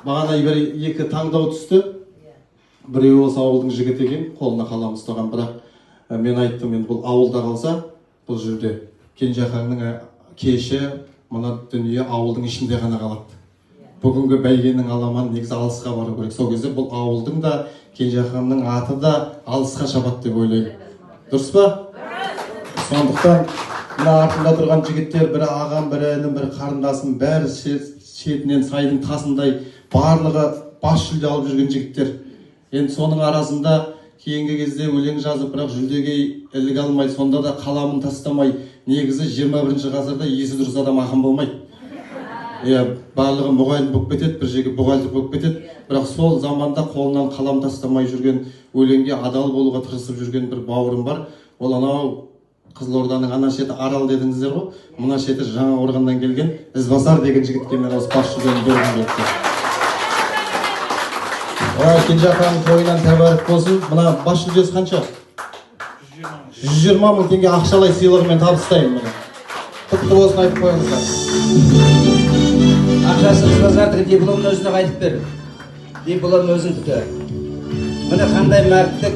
бағана бір екі таңдау түсті. Біреуі осы ауылдың жігіті екен, қолына қалам ұстаған, бірақ мен айттым, енді бұл ауылда қалса, бұл жерде Кенжеқаңның кеші, мына дүние ауылдың ішінде ғана қалады. Бүгінгі бәйгенің аламан негізі алысқа бару керек. Сол кезде бұл ауылдың да Кенжеқаңның аты да алысқа шабады деп ойлаймын. Дұрыс па? Сондықтан мына артында тұрған жігіттер, бірі ағам, бірі інім, бірі қарындасым, бәрі шетінен сайдың тасындай барлығы бас жүлде алып жүрген жігіттер. Енді соның арасында кейінгі кезде өлең жазып, бірақ жүлдеге іліге алмай, сонда да қаламын тастамай, негізі 21 ғасырда есі дұрыс адам ақын болмайды. Барлығы мұғалім болып кетеді, бір жерге бұғалтыр болып кетеді, бірақ сол заманда қолынан қалам тастамай жүрген, өлеңге адал болуға тырысып жүрген бір бауырым бар. Ол анау Қызылорданың ана шеті Арал дедіңіздер ғой, мына шеті Жаңақорғаннан келген Ізбасар деген жігітке мен осы бас жүлдені бергім келді. Кенжеқаңның тойынан тәбәрік болсын. Мына бас жүлдесі қанша? 120 мың теңге ақшалай сыйлығымен табыстаймын. Құтты болсын айтып қойыңыздар. Ақшасы Ізбасардың дипломын өзіне қайтып бер. Дипломын өзін күтер. Міне қандай мәрттік